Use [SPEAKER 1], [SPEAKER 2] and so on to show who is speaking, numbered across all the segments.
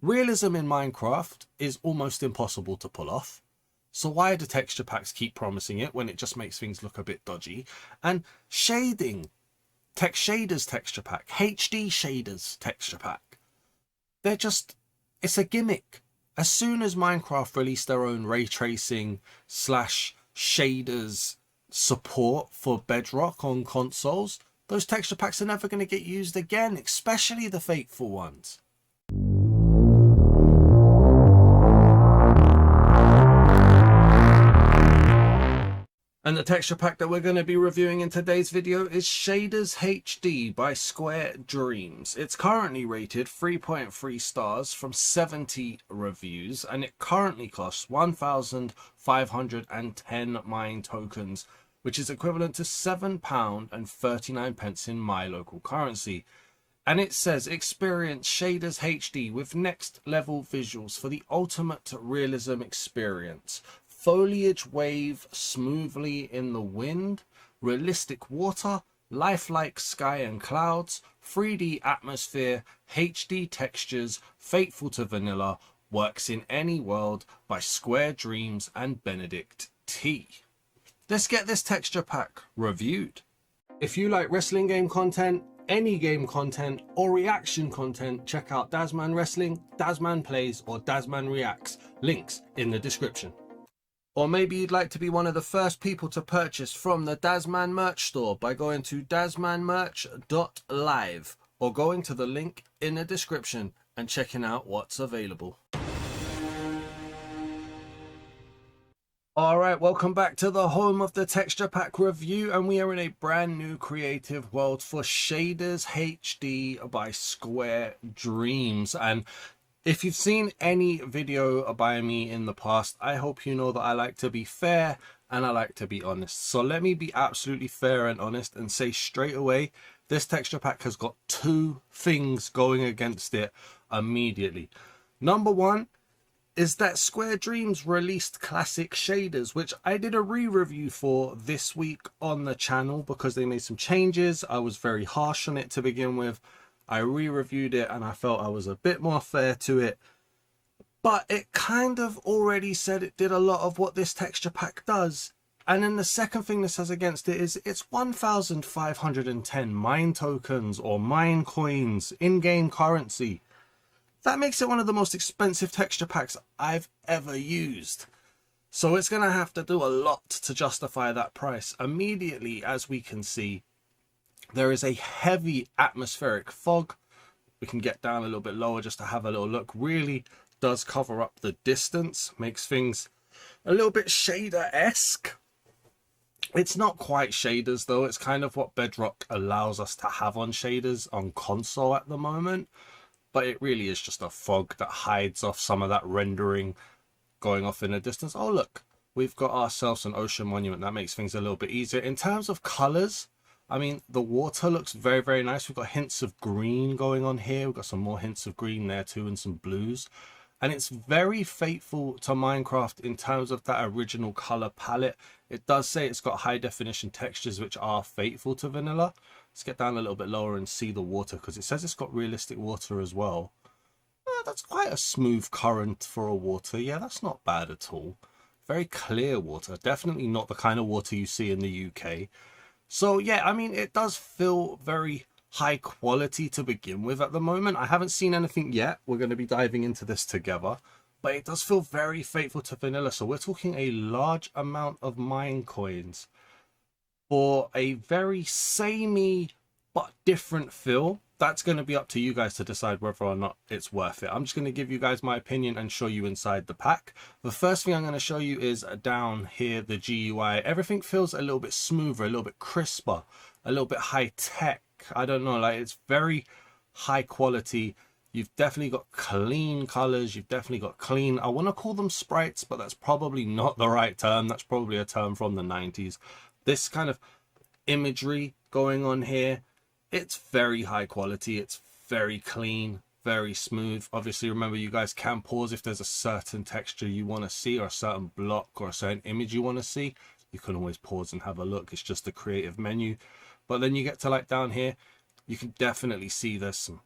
[SPEAKER 1] Realism in Minecraft is almost impossible to pull off. So why do texture packs keep promising it when it just makes things look a bit dodgy? And shading, text shaders texture pack, HD shaders texture pack, they're just, it's a gimmick. As soon as Minecraft released their own ray tracing / shaders support for Bedrock on consoles, those texture packs are never going to get used again, especially the fateful ones. And the texture pack that we're going to be reviewing in today's video is Shaders HD by Square Dreams. It's currently rated 3.3 stars from 70 reviews, and it currently costs 1,510 mine tokens, which is equivalent to £7.39 in my local currency. And it says, experience Shaders HD with next level visuals for the ultimate realism experience. Foliage wave smoothly in the wind, realistic water, lifelike sky and clouds, 3D atmosphere, HD textures, faithful to vanilla, works in any world by Square Dreams and Benedict T. Let's get this texture pack reviewed. If you like wrestling game content, any game content or reaction content, check out Dazman Wrestling, Dazman Plays or Dazman Reacts, links in the description. Or maybe you'd like to be one of the first people to purchase from the Dazman merch store by going to dazmanmerch.live or going to the link in the description and checking out what's available. Alright, welcome back to the home of the texture pack review, and we are in a brand new creative world for Shaders HD by Square Dreams. And if you've seen any video by me in the past, I hope you know that I like to be fair and I like to be honest. So let me be absolutely fair and honest and say straight away, this texture pack has got two things going against it immediately. Number one is that Square Dreams released classic shaders, which I did a re-review for this week on the channel because they made some changes. I was very harsh on it to begin with. I re-reviewed it and I felt I was a bit more fair to it, but it kind of already said it did a lot of what this texture pack does. And then the second thing this has against it is it's 1,510 mine tokens or mine coins, in-game currency. That makes it one of the most expensive texture packs I've ever used. So it's going to have to do a lot to justify that price. Immediately, as we can see, there is a heavy atmospheric fog. We can get down a little bit lower just to have a little look. Really does cover up the distance, makes things a little bit shader-esque. It's not quite shaders though. It's kind of what Bedrock allows us to have on shaders on console at the moment. But it really is just a fog that hides off some of that rendering going off in the distance. Oh look, we've got ourselves an ocean monument. That makes things a little bit easier. In terms of colors, I mean, the water looks very, very nice. We've got hints of green going on here. We've got some more hints of green there too and some blues. And it's very faithful to Minecraft in terms of that original color palette. It does say it's got high definition textures which are faithful to vanilla. Let's get down a little bit lower and see the water because it says it's got realistic water as well. That's quite a smooth current for a water. Yeah, that's not bad at all. Very clear water. Definitely not the kind of water you see in the UK. So yeah, I mean, it does feel very high quality to begin with at the moment. I haven't seen anything yet. We're going to be diving into this together. But it does feel very faithful to vanilla. So we're talking a large amount of mine coins for a very samey but different feel. That's going to be up to you guys to decide whether or not it's worth it. I'm just going to give you guys my opinion and show you inside the pack. The first thing I'm going to show you is down here, the GUI. Everything feels a little bit smoother, a little bit crisper, a little bit high tech. I don't know, like it's very high quality. You've definitely got clean colors. You've definitely got clean, I want to call them sprites, but that's probably not the right term. That's probably a term from the 90s. This kind of imagery going on here, it's very high quality. It's very clean, very smooth. Obviously, remember, you guys can pause if there's a certain texture you want to see or a certain block or a certain image you want to see. You can always pause and have a look. It's just the creative menu. But then you get to like down here, you can definitely see there's some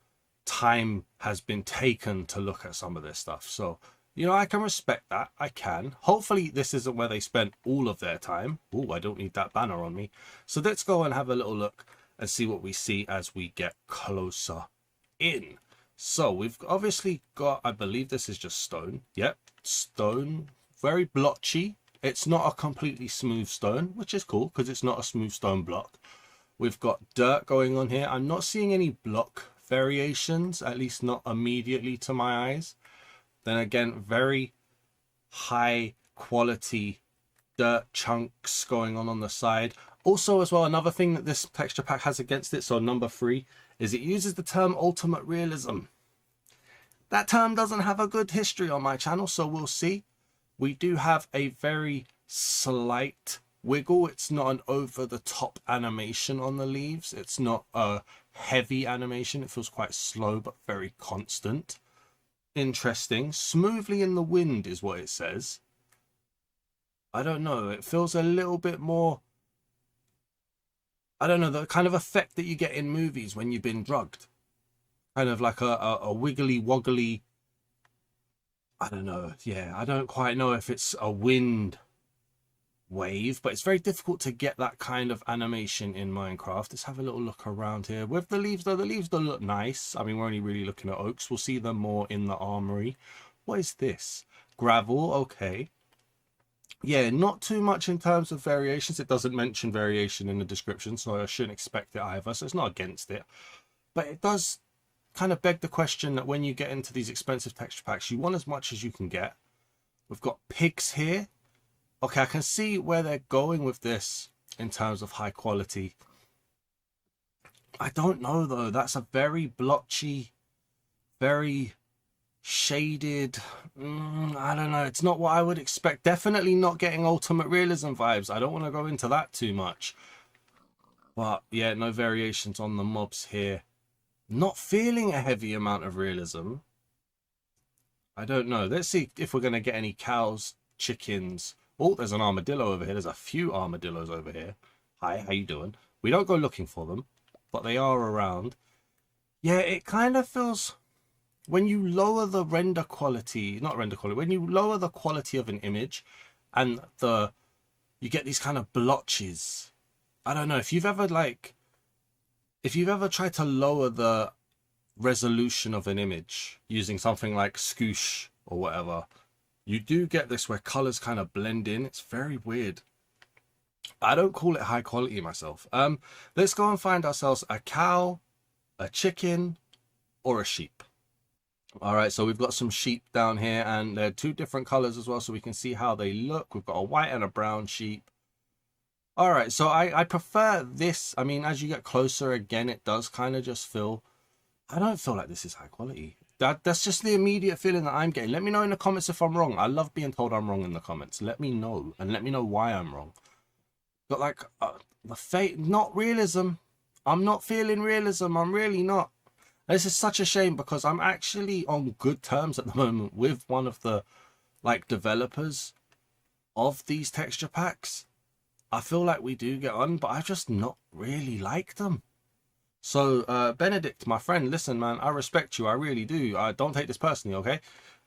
[SPEAKER 1] time has been taken to look at some of this stuff. So, you know, I can respect that. I can. Hopefully this isn't where they spent all of their time. Oh, I don't need that banner on me. So let's go and have a little look and see what we see as we get closer in. So we've obviously got, I believe this is just stone. Yep, stone. Very blotchy. It's not a completely smooth stone, which is cool because it's not a smooth stone block. We've got dirt going on here. I'm not seeing any block variations, at least not immediately to my eyes. Then again, very high quality dirt chunks going on the side. Also as well, another thing that this texture pack has against it, so number 3, is it uses the term ultimate realism. That term doesn't have a good history on my channel, so we'll see. We do have a very slight wiggle. It's not an over the top animation on the leaves. It's not a heavy animation. It feels quite slow but very constant. Interesting. Smoothly in the wind is what it says. I don't know. It feels a little bit more, I don't know, the kind of effect that you get in movies when you've been drugged. Kind of like a wiggly woggly, I don't know. Yeah, I don't quite know if it's a wind wave, but it's very difficult to get that kind of animation in Minecraft. Let's have a little look around here with the leaves, though. The leaves do look nice. I mean, we're only really looking at oaks. We'll see them more in the armory. What is this? Gravel. Okay. Yeah, not too much in terms of variations. It doesn't mention variation in the description, so I shouldn't expect it either. So it's not against it, but it does kind of beg the question that when you get into these expensive texture packs, you want as much as you can get. We've got pigs here. Okay, I can see where they're going with this in terms of high quality. I don't know, though. That's a very blotchy, very shaded. I don't know. It's not what I would expect. Definitely not getting ultimate realism vibes. I don't want to go into that too much. But yeah, no variations on the mobs here. Not feeling a heavy amount of realism. I don't know. Let's see if we're going to get any cows, chickens. Oh, there's an armadillo over here. There's a few armadillos over here. Hi, how you doing? We don't go looking for them, but they are around. Yeah, it kind of feels, when you lower the render quality, not render quality, when you lower the quality of an image and you get these kind of blotches. I don't know if you've ever tried to lower the resolution of an image using something like Scoosh or whatever, you do get this where colors kind of blend in. It's very weird. I don't call it high quality myself. Let's go and find ourselves a cow, a chicken, or a sheep. All right, so we've got some sheep down here, and they're 2 different colors as well, so we can see how they look. We've got a white and a brown sheep. All right, so I prefer this. I mean, as you get closer, again, it does kind of just feel, I don't feel like this is high quality. That's just the immediate feeling that I'm getting. Let me know in the comments if I'm wrong. I love being told I'm wrong in the comments. Let me know, and let me know why I'm wrong. But like the fate, not realism. I'm not feeling realism. I'm really not. This is such a shame because I'm actually on good terms at the moment with one of the developers of these texture packs. I feel like we do get on, but I just not really like them. So, Benedict, my friend, listen, man, I respect you. I really do. I don't take this personally, okay?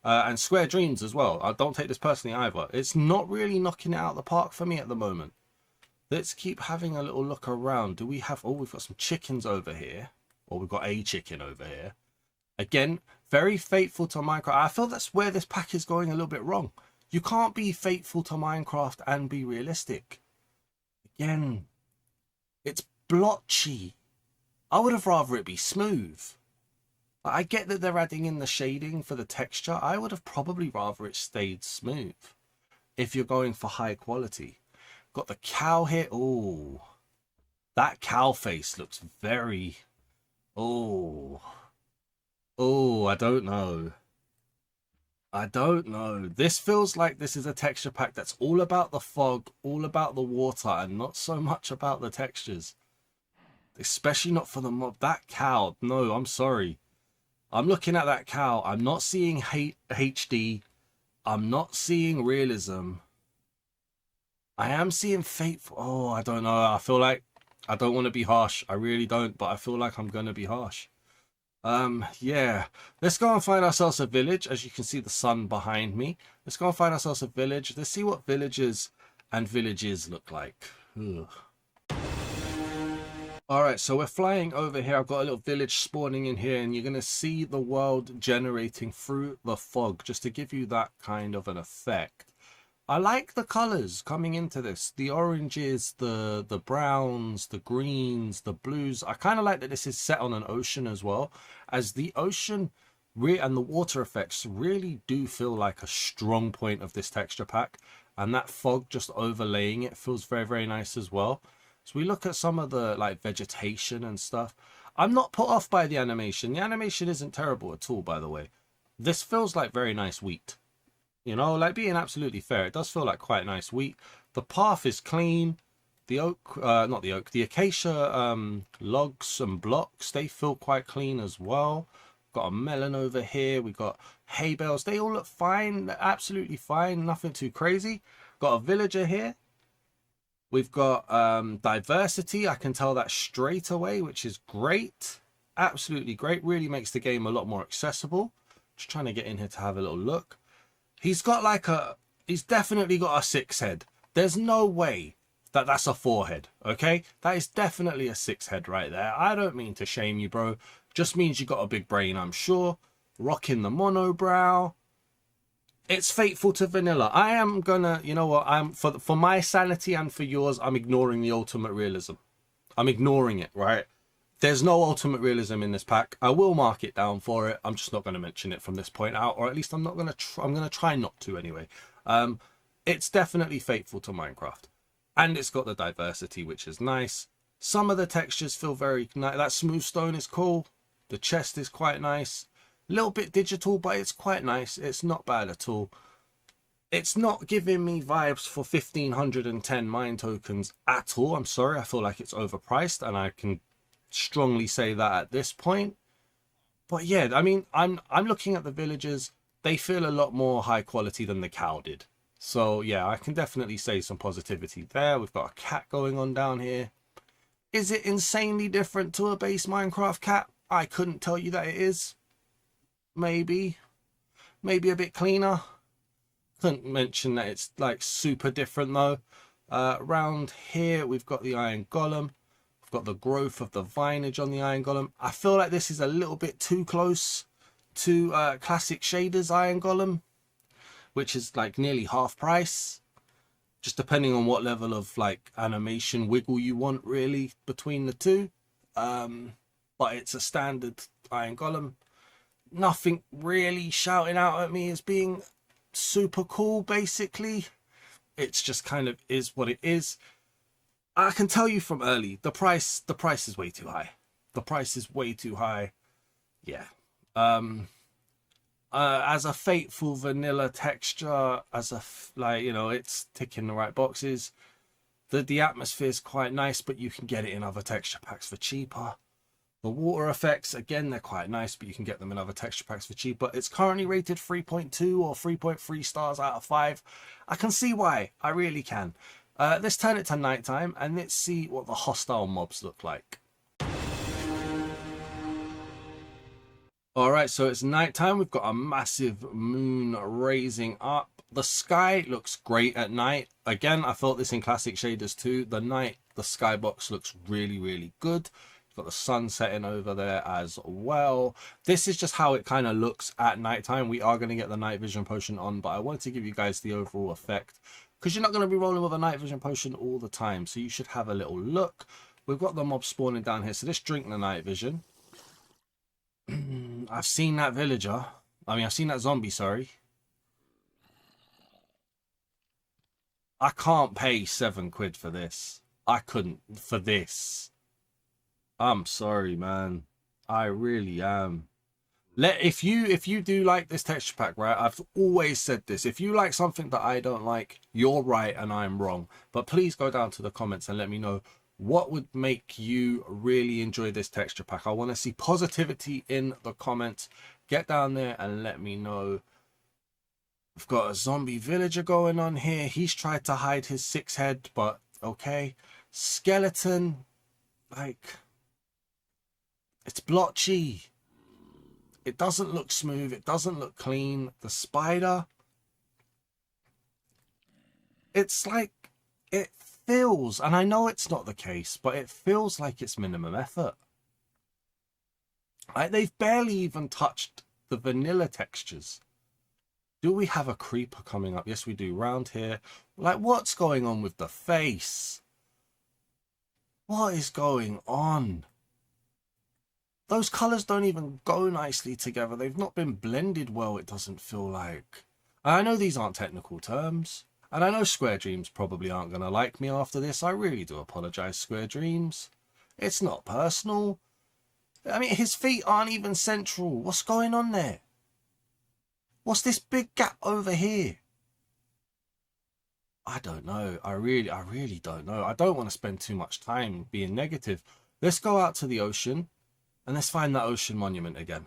[SPEAKER 1] And Square Dreams as well. I don't take this personally either. It's not really knocking it out of the park for me at the moment. Let's keep having a little look around. Do we have... Oh, we've got some chickens over here. Or we've got a chicken over here. Again, very faithful to Minecraft. I feel that's where this pack is going a little bit wrong. You can't be faithful to Minecraft and be realistic. Again, it's blotchy. I would have rather it be smooth. I get that they're adding in the shading for the texture. I would have probably rather it stayed smooth if you're going for high quality. Got the cow here. Oh, that cow face looks very... Oh, I don't know. I don't know. This feels like this is a texture pack that's all about the fog, all about the water, and not so much about the textures. Especially not for the mob. That cow, no, I'm sorry. I'm looking at that cow. I'm not seeing HD. I'm not seeing realism. I am seeing faithful. Oh, I don't know. I feel like I don't want to be harsh. I really don't, but I feel like I'm going to be harsh. Yeah, let's go and find ourselves a village. As you can see, the sun behind me. Let's go and find ourselves a village. Let's see what villages and villages look like. Ugh. All right, so we're flying over here. I've got a little village spawning in here, and you're going to see the world generating through the fog, just to give you that kind of an effect. I like the colors coming into this. The oranges, the browns, the greens, the blues. I kind of like that this is set on an ocean as well, as the ocean and the water effects really do feel like a strong point of this texture pack, and that fog just overlaying it feels very, very nice as well. So we look at some of the like vegetation and stuff. I'm not put off by the animation. The animation isn't terrible at all, by the way. This feels like very nice wheat. You know, like being absolutely fair, it does feel like quite nice wheat. The path is clean. The oak, not the oak, the acacia logs and blocks, they feel quite clean as well. Got a melon over here. We got hay bales. They all look fine, absolutely fine. Nothing too crazy. Got a villager here. We've got diversity. I can tell that straight away, which is great. Absolutely great. Really makes the game a lot more accessible. Just trying to get in here to have a little look. He's got like he's definitely got a 6 head. There's no way that that's a 4 head, okay? That is definitely a 6 head right there. I don't mean to shame you, bro. Just means you got a big brain, I'm sure. Rocking the monobrow. It's faithful to vanilla. I am gonna, you know what, I'm for my sanity and for yours, I'm ignoring the ultimate realism. I'm ignoring it, right? There's no ultimate realism in this pack. I will mark it down for it. I'm just not going to mention it from this point out, or at least I'm not going to. I'm going to try not to anyway. It's definitely faithful to Minecraft, and it's got the diversity, which is nice. Some of the textures feel very nice. That smooth stone is cool. The chest is quite nice. A little bit digital, but it's quite nice. It's not bad at all. It's not giving me vibes for 1510 mine tokens at all. I'm sorry. I feel like it's overpriced, and I can strongly say that at this point. But yeah, I mean, I'm looking at the villagers. They feel a lot more high quality than the cow did. So yeah, I can definitely say some positivity there. We've got a cat going on down here. Is it insanely different to a base Minecraft cat? I couldn't tell you that it is. Maybe a bit cleaner. Couldn't mention that it's like super different though. Around here we've got the iron golem. We've got the growth of the vinage on the iron golem. I feel like this is a little bit too close to classic shaders iron golem, which is like nearly half price, just depending on what level of like animation wiggle you want really between the two. But it's a standard iron golem. Nothing really shouting out at me as being super cool. Basically, it's just kind of is what it is. I can tell you from early, the price is way too high. The price is way too high. Yeah. As a faithful vanilla texture, as a like, you know, it's ticking the right boxes. The atmosphere is quite nice, but you can get it in other texture packs for cheaper. The water effects, again, they're quite nice, but you can get them in other texture packs for cheap. But it's currently rated 3.2 or 3.3 stars out of 5. I can see why. I really can. Let's turn it to nighttime and let's see what the hostile mobs look like. All right, so it's nighttime. We've got a massive moon raising up. The sky looks great at night. Again, I thought this in classic shaders too. The skybox looks really, really good. Got the sun setting over there as well. This is just how it kind of looks at nighttime. We are going to get the night vision potion on, but I wanted to give you guys the overall effect because you're not going to be rolling with a night vision potion all the time, so you should have a little look. We've got the mob spawning down here, so let's drink the night vision. I've seen that villager. I've seen that zombie, sorry. I can't pay £7 for this. I couldn't for this. I'm sorry, man. I really am. If you do like this texture pack, right? I've always said this. If you like something that I don't like, you're right and I'm wrong. But please go down to the comments and let me know what would make you really enjoy this texture pack. I want to see positivity in the comments. Get down there and let me know. We've got a zombie villager going on here. He's tried to hide his 6 head, but okay. Skeleton, like, it's blotchy. It doesn't look smooth. It doesn't look clean. The spider, it's like, it feels, and I know it's not the case, but it feels like it's minimum effort. Like they've barely even touched the vanilla textures. Do we have a creeper coming up? Yes, we do. Round here. Like, what's going on with the face? What is going on? Those colours don't even go nicely together. They've not been blended well, it doesn't feel like. I know these aren't technical terms. And I know Square Dreams probably aren't going to like me after this. I really do apologise, Square Dreams. It's not personal. I mean, his feet aren't even central. What's going on there? What's this big gap over here? I don't know. I really don't know. I don't want to spend too much time being negative. Let's go out to the ocean and let's find that ocean monument again.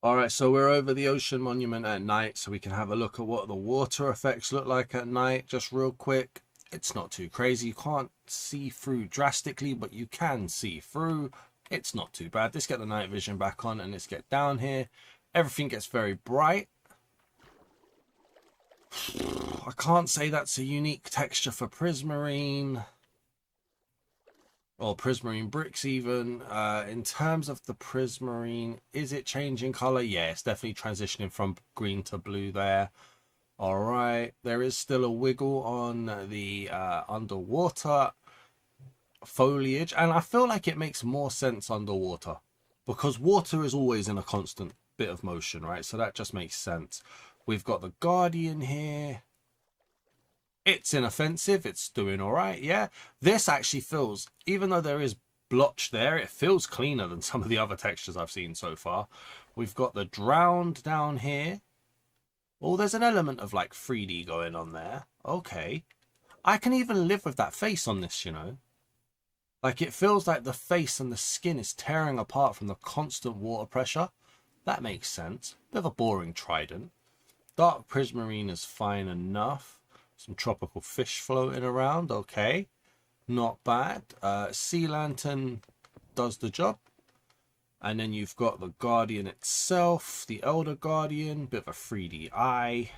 [SPEAKER 1] All right, so we're over the ocean monument at night, so we can have a look at what the water effects look like at night, just real quick. It's not too crazy. You can't see through drastically, but you can see through. It's not too bad. Let's get the night vision back on and let's get down here. Everything gets very bright. I can't say that's a unique texture for prismarine. Or prismarine bricks even. In terms of the prismarine, is it changing color? Yeah, it's definitely transitioning from green to blue there. All right, there is still a wiggle on the underwater foliage, and I feel like it makes more sense underwater because water is always in a constant bit of motion, right? So that just makes sense. We've got the Guardian here. It's inoffensive. It's doing all right. Yeah, this actually feels, even though there is blotch there, it feels cleaner than some of the other textures I've seen so far. We've got the Drowned down here. Oh, there's an element of like 3D going on there. Okay. I can even live with that face on this, you know. Like it feels like the face and the skin is tearing apart from the constant water pressure. That makes sense. Bit of a boring trident. Dark prismarine is fine enough. Some tropical fish floating around. Okay. Not bad. Sea lantern does the job. And then you've got the Guardian itself. The Elder Guardian. Bit of a 3D eye.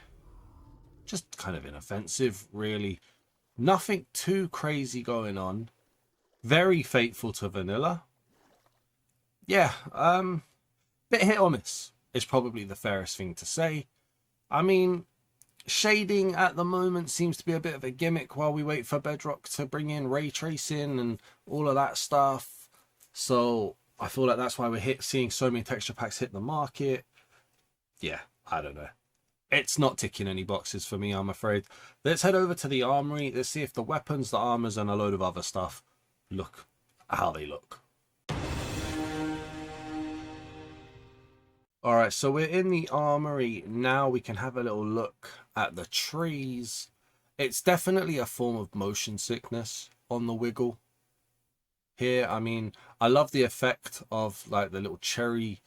[SPEAKER 1] Just kind of inoffensive, really. Nothing too crazy going on. Very faithful to vanilla. Yeah. Bit hit or miss is probably the fairest thing to say. I mean, shading at the moment seems to be a bit of a gimmick while we wait for Bedrock to bring in ray tracing and all of that stuff. So I feel like that's why we're seeing so many texture packs hit the market. Yeah, I don't know. It's not ticking any boxes for me, I'm afraid. Let's head over to the Armoury. Let's see if the weapons, the armors, and a load of other stuff look how they look. All right, so we're in the Armoury now. We can have a little look at the trees. It's definitely a form of motion sickness on the wiggle here. I mean, I love the effect of like the little cherry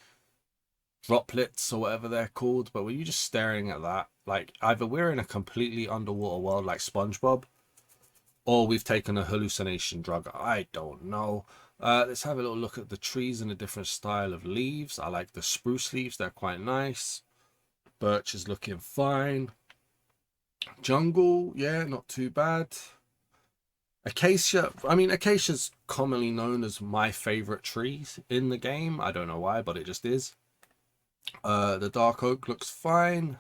[SPEAKER 1] droplets or whatever they're called, but when you're just staring at that, like either we're in a completely underwater world like SpongeBob, or we've taken a hallucination drug. I don't know. Let's have a little look at the trees and a different style of leaves. I like the spruce leaves. They're quite nice. Birch is looking fine. Jungle, yeah, not too bad. Acacia, I mean, acacia's commonly known as my favorite trees in the game. I don't know why, but it just is. The dark oak looks fine.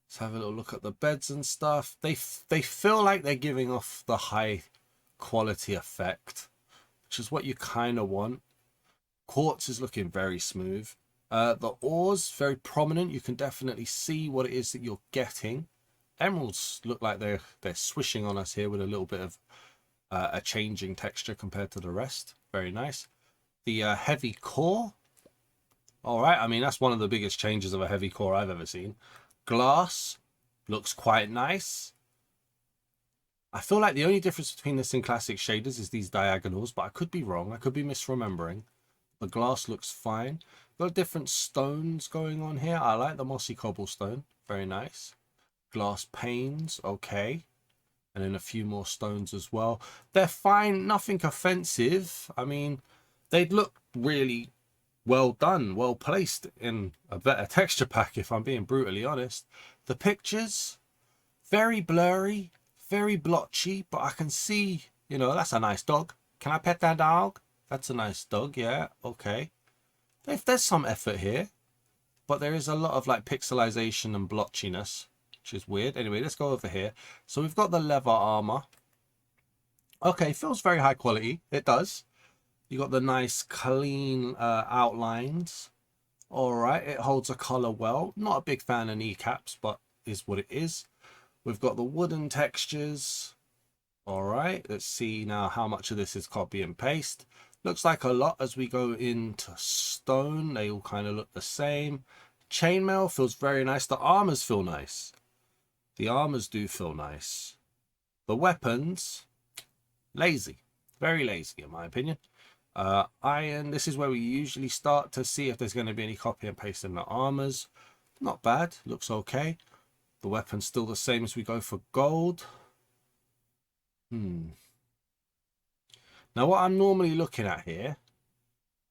[SPEAKER 1] Let's have a little look at the beds and stuff. They feel like they're giving off the high quality effect, which is what you kind of want. Quartz is looking very smooth. The ores, very prominent. You can definitely see what it is that you're getting. Emeralds look like they're swishing on us here with a little bit of a changing texture compared to the rest. Very nice. The heavy core. All right, I mean, that's one of the biggest changes of a heavy core I've ever seen. Glass looks quite nice. I feel like the only difference between this and classic shaders is these diagonals, but I could be wrong. I could be misremembering. The glass looks fine. Got different stones going on here. I like the mossy cobblestone. Very nice. Glass panes. Okay. And then a few more stones as well. They're fine. Nothing offensive. I mean, they'd look really well done, well placed in a better texture pack, if I'm being brutally honest. The pictures, very blurry, very blotchy, but I can see, you know, that's a nice dog. Can I pet that dog? That's a nice dog, yeah, okay. If there's some effort here, but there is a lot of like pixelization and blotchiness, which is weird. Anyway, let's go over here. So we've got the leather armor. Okay, feels very high quality. It does. You got the nice clean outlines. All right, it holds a color well. Not a big fan of kneecaps, but is what it is. We've got the wooden textures. All right, let's see now how much of this is copy and paste. Looks like a lot as we go into stone. They all kind of look the same. Chainmail feels very nice. The armors feel nice. The armors do feel nice. The weapons, lazy. Very lazy in my opinion. Iron, this is where we usually start to see if there's going to be any copy and paste in the armors. Not bad. Looks okay. The weapon's still the same as we go for gold. Now what I'm normally looking at here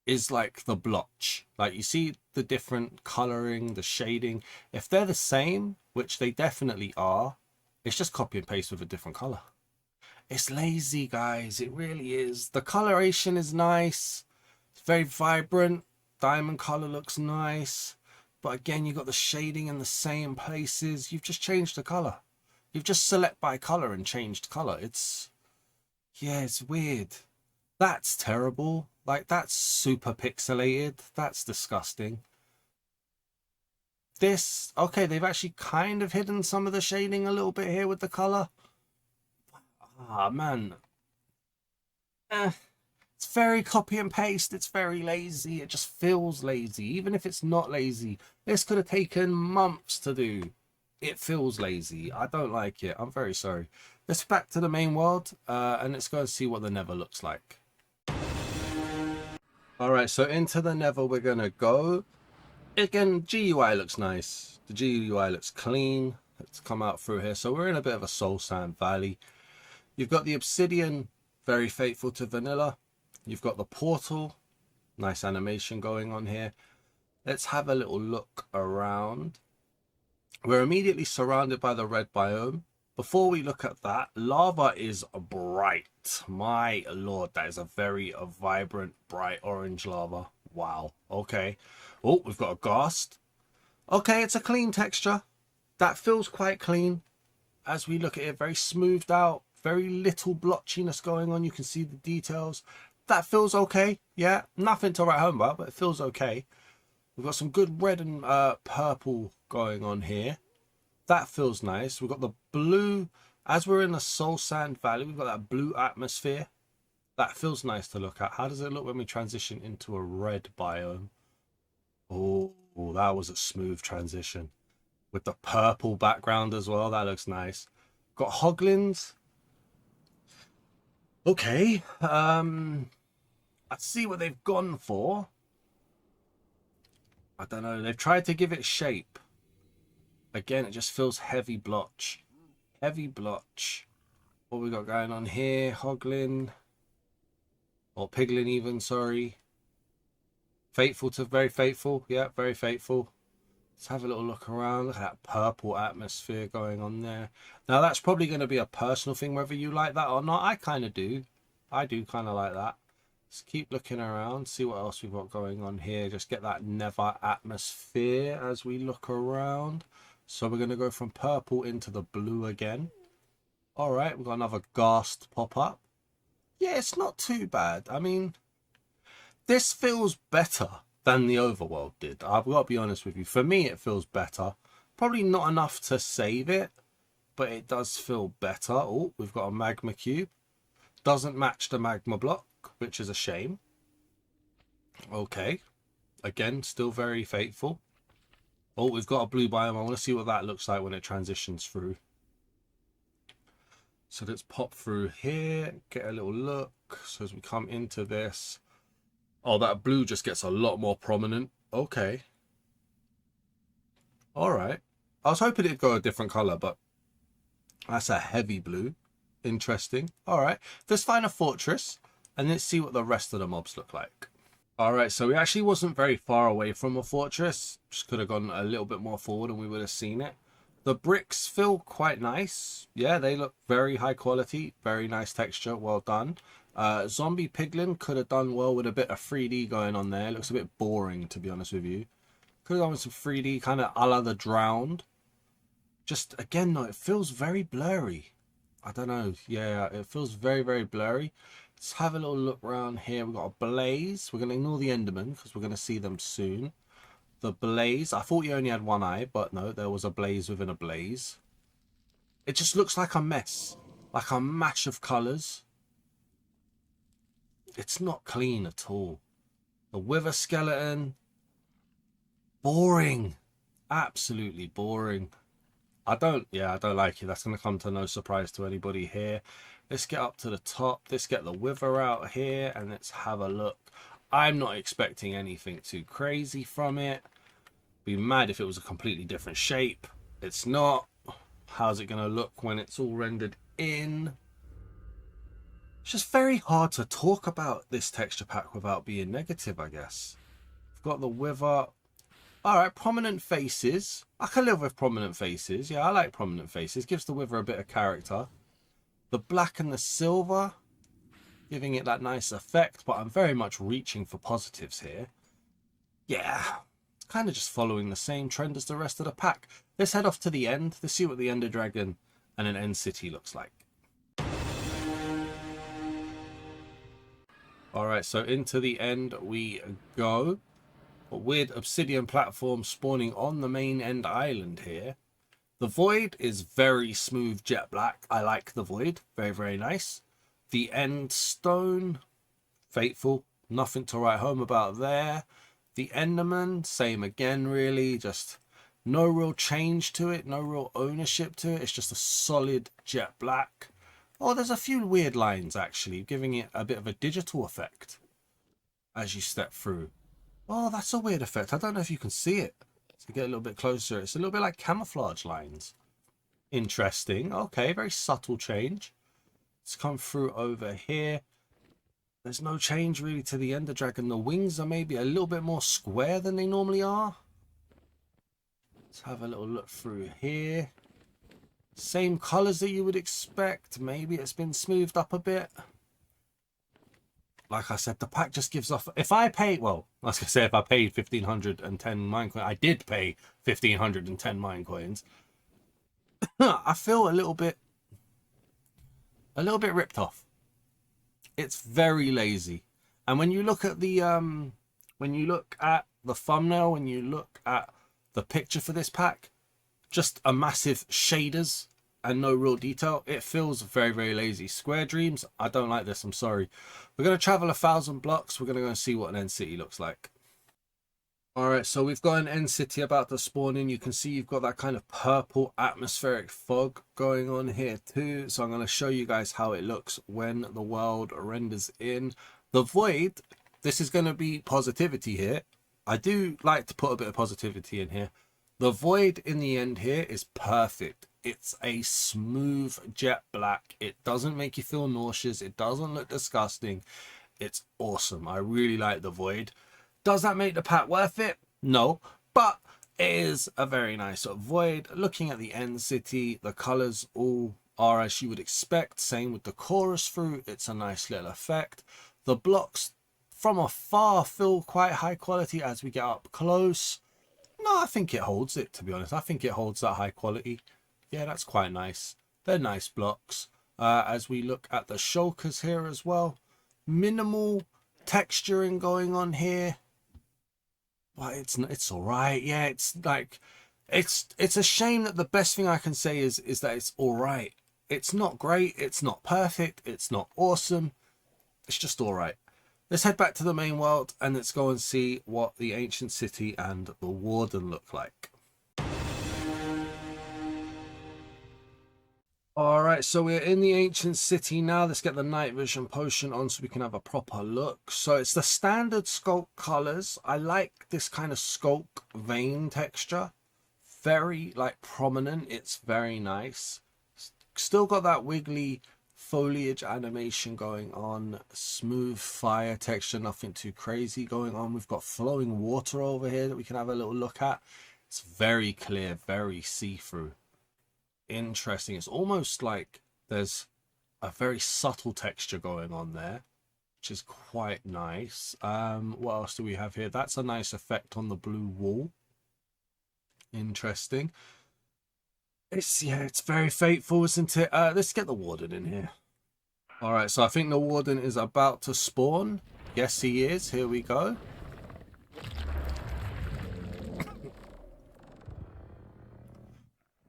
[SPEAKER 1] is like the blotch. Like you see the different coloring, the shading. If they're the same, which they definitely are, it's just copy and paste with a different color. It's lazy, guys. It really is. The coloration is nice. It's very vibrant. Diamond color looks nice. But again, you've got the shading in the same places. You've just changed the color. You've just select by color and changed color. Yeah, it's weird. That's terrible. Like, that's super pixelated. That's disgusting. This, okay, they've actually kind of hidden some of the shading a little bit here with the color. Ah, man. It's very copy and paste. It's very lazy. It just feels lazy. Even if it's not lazy, this could have taken months to do. It feels lazy. I don't like it. I'm very sorry. Let's back to the main world and let's go and see what the Nether looks like. All right, so into the Nether we're going to go. Again, GUI looks nice. The GUI looks clean. Let's come out through here. So we're in a bit of a soul sand valley. You've got the obsidian, very faithful to vanilla. You've got the portal. Nice animation going on here. Let's have a little look around. We're immediately surrounded by the red biome. Before we look at that, lava is bright. My lord, that is a very vibrant, bright orange lava. Wow. Okay. Oh, we've got a ghast. Okay, it's a clean texture. That feels quite clean. As we look at it, very smoothed out. Very little blotchiness going on. You can see the details. That feels okay. Yeah, nothing to write home about, but it feels okay. We've got some good red and purple going on here. That feels nice. We've got the blue. As we're in the Soul Sand Valley, we've got that blue atmosphere. That feels nice to look at. How does it look when we transition into a red biome? Oh, that was a smooth transition. With the purple background as well. That looks nice. Got hoglins. Okay. Let's see what they've gone for. I don't know. They've tried to give it shape. Again, it just feels heavy blotch. Heavy blotch. What we got going on here? Hoglin. Or piglin even, sorry. Faithful to very faithful. Yeah, very faithful. Let's have a little look around. Look at that purple atmosphere going on there. Now, that's probably going to be a personal thing, whether you like that or not. I kind of do. I do kind of like that. Let's keep looking around, see what else we've got going on here. Just get that Nether atmosphere as we look around. So we're going to go from purple into the blue again. All right, we've got another ghast pop up. Yeah, it's not too bad. I mean, this feels better than the overworld did. I've got to be honest with you. For me, it feels better. Probably not enough to save it, but it does feel better. Oh, we've got a magma cube. Doesn't match the magma block, which is a shame. Okay. Again, still very faithful. Oh, we've got a blue biome. I want to see what that looks like when it transitions through. So let's pop through here, get a little look. So as we come into this, oh, that blue just gets a lot more prominent. Okay. All right. I was hoping it'd go a different color, but that's a heavy blue. Interesting. All right. Let's find a fortress and let's see what the rest of the mobs look like. All right, so we actually wasn't very far away from a fortress. Just could have gone a little bit more forward and we would have seen it. The bricks feel quite nice. Yeah, they look very high quality, very nice texture, well done. Zombie piglin could have done well with a bit of 3D going on there. It looks a bit boring, to be honest with you. Could have done with some 3D, kind of a la the Drowned. Just, again, though, it feels very blurry. I don't know. Yeah, it feels very, very blurry. Let's have a little look around here. We've got a blaze. We're going to ignore the Enderman because we're going to see them soon. The blaze. I thought you only had one eye, but no, there was a blaze within a blaze. It just looks like a mess. Like a mash of colours. It's not clean at all. The wither skeleton. Boring. Absolutely boring. I don't like it. That's going to come to no surprise to anybody here. Let's get up to the top. Let's get the wither out here and let's have a look. I'm not expecting anything too crazy from it. Be mad if it was a completely different shape. It's not. How's it going to look when it's all rendered in? It's just very hard to talk about this texture pack without being negative, I guess. We've got the wither. Alright, prominent faces. I can live with prominent faces. Yeah, I like prominent faces. Gives the wither a bit of character. The black and the silver, giving it that nice effect, but I'm very much reaching for positives here. Yeah, kind of just following the same trend as the rest of the pack. Let's head off to the end. Let's see what the Ender Dragon and an End City looks like. Alright, so into the end we go. A weird obsidian platform spawning on the main end island here. The void is very smooth jet black. I like the void. Very, very nice. The end stone, fateful. Nothing to write home about there. The Enderman, same again really. Just no real change to it. No real ownership to it. It's just a solid jet black. Oh, there's a few weird lines actually, giving it a bit of a digital effect as you step through. Oh, that's a weird effect. I don't know if you can see it. To get a little bit closer, it's a little bit like camouflage lines. Interesting. Okay, very subtle change. Let's come through over here. There's no change really to the Ender Dragon. The wings are maybe a little bit more square than they normally are. Let's have a little look through here. Same colours that you would expect. Maybe it's been smoothed up a bit. Like I said, the pack just gives off. If I paid, well, I was gonna say if I paid 1,510 minecoins, I did pay 1,510 minecoins. I feel a little bit ripped off. It's very lazy, and when you look at the thumbnail, when you look at the picture for this pack, just a massive shaders and no real detail. It feels very, very lazy. Square Dreams, I don't like this. I'm sorry. We're going to travel 1,000 blocks. We're going to go and see what an End City looks like. All right, so we've got an End City about to spawn in. You can see you've got that kind of purple atmospheric fog going on here too. So I'm going to show you guys how it looks when the world renders in. The void, this is going to be positivity here. I do like to put a bit of positivity in here. The void in the end here is perfect. It's a smooth jet black. It doesn't make you feel nauseous. It doesn't look disgusting. It's awesome. I really like the void. Does that make the pack worth it? No, but it is a very nice sort of void. Looking at the End City, the colors all are as you would expect. Same with the chorus fruit. It's a nice little effect. The blocks from afar feel quite high quality as we get up close. No, I think it holds it, to be honest. I think it holds that high quality. Yeah, that's quite nice. They're nice blocks. As we look at the shulkers here as well. Minimal texturing going on here. But it's all right. Yeah, it's like... It's a shame that the best thing I can say is that it's all right. It's not great. It's not perfect. It's not awesome. It's just all right. Let's head back to the main world and let's go and see what the ancient city and the Warden look like. All right, so we're in the ancient city now. Let's get the night vision potion on so we can have a proper look. So it's the standard sculk colors. I like this kind of sculk vein texture. Very like prominent. It's very nice. Still got that wiggly foliage animation going on, smooth fire texture, nothing too crazy going on. We've got flowing water over here that we can have a little look at. It's very clear, very see-through. Interesting. It's almost like there's a very subtle texture going on there, which is quite nice. What else do we have here? That's a nice effect on the blue wall. Interesting. It's very fateful, isn't it? Let's get the Warden in here. All right, so I think the Warden is about to spawn. Yes, he is. Here we go.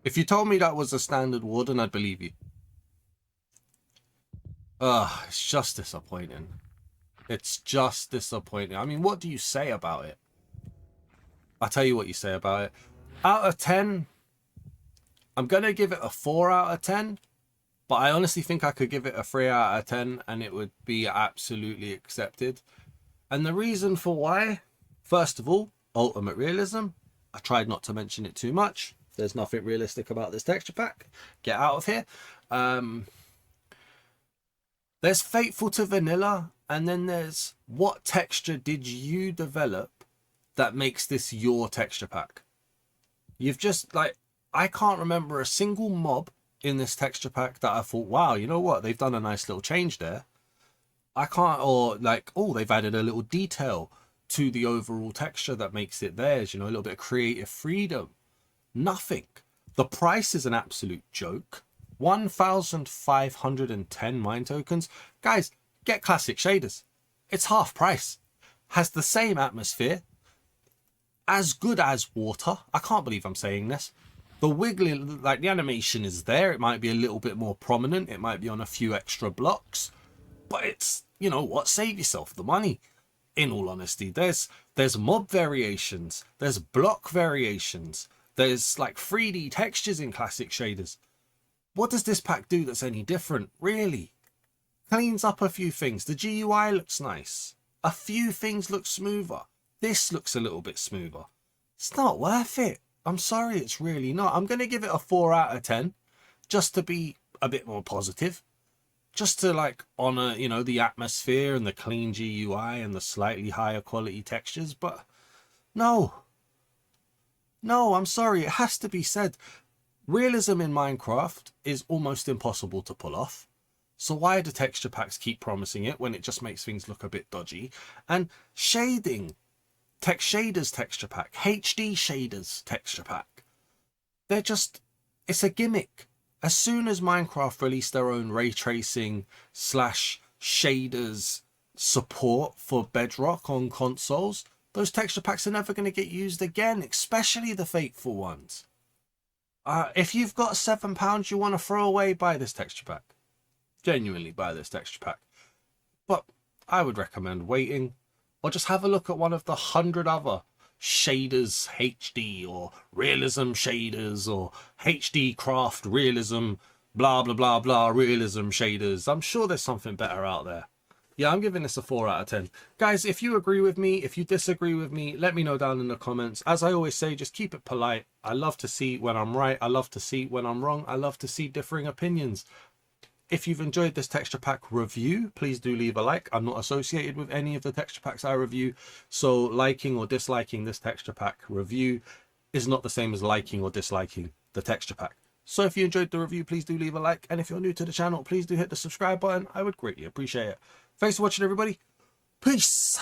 [SPEAKER 1] If you told me that was a standard Warden, I'd believe you. It's just disappointing. It's just disappointing. I mean, what do you say about it? I'll tell you what you say about it. Out of 10, I'm going to give it a 4 out of 10. But I honestly think I could give it a 3 out of 10 and it would be absolutely accepted. And the reason for why, first of all, ultimate realism. I tried not to mention it too much. There's nothing realistic about this texture pack. Get out of here. There's faithful to vanilla, and then there's what texture did you develop that makes this your texture pack? You've just, like, I can't remember a single mob in this texture pack that I thought, wow, you know what, they've done a nice little change there. I can't, or like, oh, they've added a little detail to the overall texture that makes it theirs, you know, a little bit of creative freedom. Nothing. The price is an absolute joke. 1,510 mine tokens. Guys, get classic shaders. It's half price. Has the same atmosphere. As good as water. I can't believe I'm saying this. The wiggling, like the animation is there. It might be a little bit more prominent. It might be on a few extra blocks. But it's, you know what, save yourself the money. In all honesty, there's mob variations. There's block variations. There's like 3D textures in classic shaders. What does this pack do that's any different? Really? Cleans up a few things. The GUI looks nice. A few things look smoother. This looks a little bit smoother. It's not worth it. I'm sorry, it's really not. I'm going to give it a 4 out of 10. Just to be a bit more positive. Just to like honour, you know, the atmosphere and the clean GUI and the slightly higher quality textures. But no. No, I'm sorry. It has to be said. Realism in Minecraft is almost impossible to pull off. So why do texture packs keep promising it when it just makes things look a bit dodgy? And shading, shaders texture pack, HD shaders texture pack. They're just, it's a gimmick. As soon as Minecraft released their own ray tracing / shaders support for Bedrock on consoles, those texture packs are never going to get used again, especially the fateful ones. If you've got £7 you want to throw away, buy this texture pack. Genuinely buy this texture pack. But I would recommend waiting, or just have a look at one of the 100 other shaders HD or realism shaders or HD craft realism blah blah blah blah realism shaders. I'm sure there's something better out there. Yeah, I'm giving this a 4 out of 10. Guys, if you agree with me, if you disagree with me, let me know down in the comments. As I always say, just keep it polite. I love to see when I'm right. I love to see when I'm wrong. I love to see differing opinions. If you've enjoyed this texture pack review, please do leave a like. I'm not associated with any of the texture packs I review, so liking or disliking this texture pack review is not the same as liking or disliking the texture pack. So if you enjoyed the review, please do leave a like. And if you're new to the channel, please do hit the subscribe button. I would greatly appreciate it. Thanks for watching, everybody. Peace.